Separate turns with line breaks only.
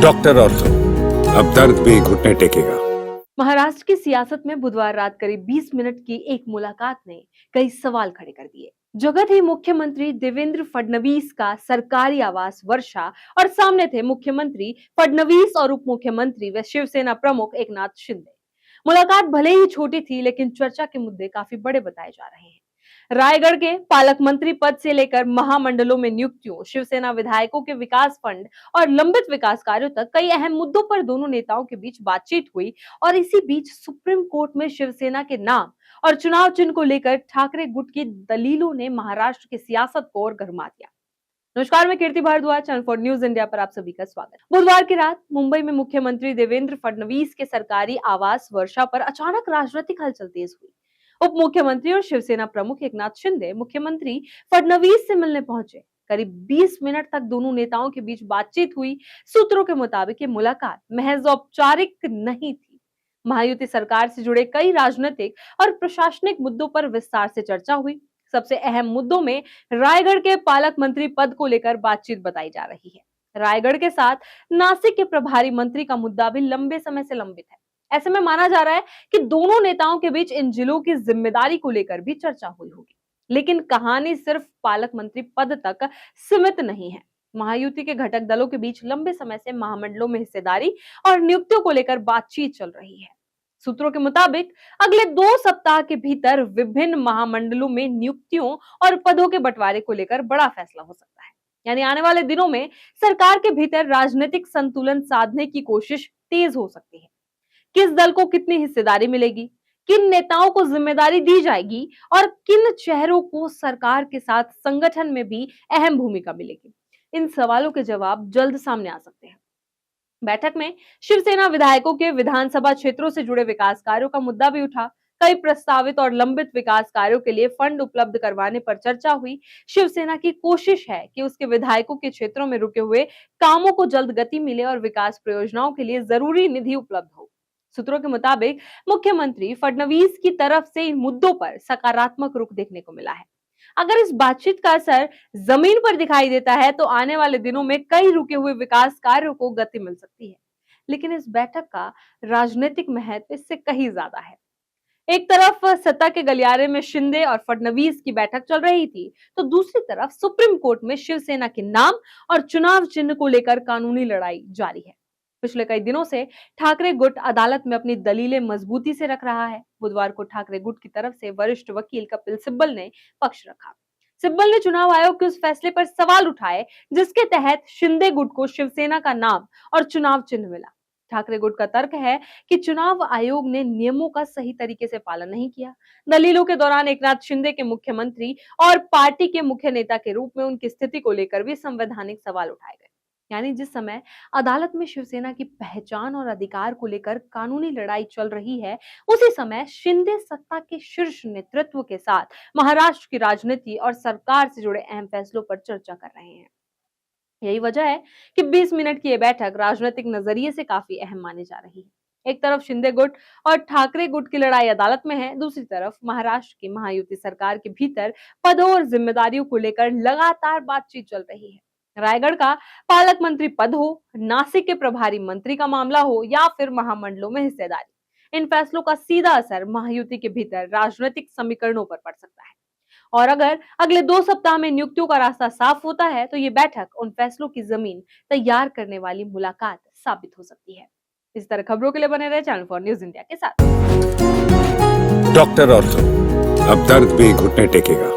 Doctor ortho, अब दर्द भी घुटने टेकेगा।
महाराष्ट्र की सियासत में बुधवार रात करीब 20 मिनट की एक मुलाकात ने कई सवाल खड़े कर दिए। जगह थी मुख्यमंत्री देवेंद्र फडणवीस का सरकारी आवास वर्षा और सामने थे मुख्यमंत्री फडणवीस और उप मुख्यमंत्री व शिवसेना प्रमुख एकनाथ शिंदे। मुलाकात भले ही छोटी थी, लेकिन चर्चा के मुद्दे काफी बड़े बताए जा रहे हैं। रायगढ़ के पालक मंत्री पद से लेकर महामंडलों में नियुक्तियों, शिवसेना विधायकों के विकास फंड और लंबित विकास कार्यों तक कई अहम मुद्दों पर दोनों नेताओं के बीच बातचीत हुई। और इसी बीच सुप्रीम कोर्ट में शिवसेना के नाम और चुनाव चिन्ह को लेकर ठाकरे गुट की दलीलों ने महाराष्ट्र की सियासत को और गरमा दिया। नमस्कार, मैं Kirti Bhardwaj, channel for news India पर आप सभी का स्वागत। बुधवार की रात मुंबई में मुख्यमंत्री देवेंद्र फडणवीस के सरकारी आवास वर्षा पर अचानक राजनीतिक हलचल तेज हुई। उप मुख्यमंत्री और शिवसेना प्रमुख एकनाथ शिंदे मुख्यमंत्री फडणवीस से मिलने पहुंचे। करीब 20 मिनट तक दोनों नेताओं के बीच बातचीत हुई। सूत्रों के मुताबिक ये मुलाकात महज औपचारिक नहीं थी। महायुति सरकार से जुड़े कई राजनीतिक और प्रशासनिक मुद्दों पर विस्तार से चर्चा हुई। सबसे अहम मुद्दों में रायगढ़ के पालक मंत्री पद को लेकर बातचीत बताई जा रही है। रायगढ़ के साथ नासिक के प्रभारी मंत्री का मुद्दा भी लंबे समय से लंबित है। ऐसे में माना जा रहा है कि दोनों नेताओं के बीच इन जिलों की जिम्मेदारी को लेकर भी चर्चा हुई होगी। लेकिन कहानी सिर्फ पालक मंत्री पद तक सीमित नहीं है। महायुति के घटक दलों के बीच लंबे समय से महामंडलों में हिस्सेदारी और नियुक्तियों को लेकर बातचीत चल रही है। सूत्रों के मुताबिक अगले 2 सप्ताह के भीतर विभिन्न महामंडलों में नियुक्तियों और पदों के बंटवारे को लेकर बड़ा फैसला हो सकता है। यानी आने वाले दिनों में सरकार के भीतर राजनीतिक संतुलन साधने की कोशिश तेज हो सकती है। किस दल को कितनी हिस्सेदारी मिलेगी, किन नेताओं को जिम्मेदारी दी जाएगी और किन चेहरों को सरकार के साथ संगठन में भी अहम भूमिका मिलेगी, इन सवालों के जवाब जल्द सामने आ सकते हैं। बैठक में शिवसेना विधायकों के विधानसभा क्षेत्रों से जुड़े विकास कार्यों का मुद्दा भी उठा। कई प्रस्तावित और लंबित विकास कार्यों के लिए फंड उपलब्ध करवाने पर चर्चा हुई। शिवसेना की कोशिश है कि उसके विधायकों के क्षेत्रों में रुके हुए कामों को जल्द गति मिले और विकास परियोजनाओं के लिए जरूरी निधि उपलब्ध हो। सूत्रों के मुताबिक मुख्यमंत्री फडणवीस की तरफ से इन मुद्दों पर सकारात्मक रुख देखने को मिला है। अगर इस बातचीत का असर जमीन पर दिखाई देता है तो आने वाले दिनों में कई रुके हुए विकास कार्यों को गति मिल सकती है। लेकिन इस बैठक का राजनीतिक महत्व इससे कहीं ज्यादा है। एक तरफ सत्ता के गलियारे में शिंदे और फडणवीस की बैठक चल रही थी, तो दूसरी तरफ सुप्रीम कोर्ट में शिवसेना के नाम और चुनाव चिन्ह को लेकर कानूनी लड़ाई जारी है। पिछले कई दिनों से ठाकरे गुट अदालत में अपनी दलीलें मजबूती से रख रहा है। बुधवार को ठाकरे गुट की तरफ से वरिष्ठ वकील कपिल सिब्बल ने पक्ष रखा। सिब्बल ने चुनाव आयोग के उस फैसले पर सवाल उठाए जिसके तहत शिंदे गुट को शिवसेना का नाम और चुनाव चिन्ह मिला। ठाकरे गुट का तर्क है कि चुनाव आयोग ने नियमों का सही तरीके से पालन नहीं किया। दलीलों के दौरान एकनाथ शिंदे के मुख्यमंत्री और पार्टी के मुख्य नेता के रूप में उनकी स्थिति को लेकर भी संवैधानिक सवाल उठाए गए। यानी जिस समय अदालत में शिवसेना की पहचान और अधिकार को लेकर कानूनी लड़ाई चल रही है, उसी समय शिंदे सत्ता के शीर्ष नेतृत्व के साथ महाराष्ट्र की राजनीति और सरकार से जुड़े अहम फैसलों पर चर्चा कर रहे हैं। यही वजह है कि 20 मिनट की यह बैठक राजनीतिक नजरिए से काफी अहम मानी जा रही है। एक तरफ शिंदे गुट और ठाकरे गुट की लड़ाई अदालत में है, दूसरी तरफ महाराष्ट्र की महायुति सरकार के भीतर पदों और जिम्मेदारियों को लेकर लगातार बातचीत चल रही है। रायगढ़ का पालक मंत्री पद हो, नासिक के प्रभारी मंत्री का मामला हो या फिर महामंडलों में हिस्सेदारी, इन फैसलों का सीधा असर महायुति के भीतर राजनीतिक समीकरणों पर पड़ सकता है। और अगर अगले 2 सप्ताह में नियुक्तियों का रास्ता साफ होता है तो ये बैठक उन फैसलों की जमीन तैयार करने वाली मुलाकात साबित हो सकती है। इस तरह खबरों के लिए बने रहे चैनल फॉर न्यूज इंडिया के साथ।
डॉक्टर ऑर्थो, अब दर्द भी घुटने टेकेगा।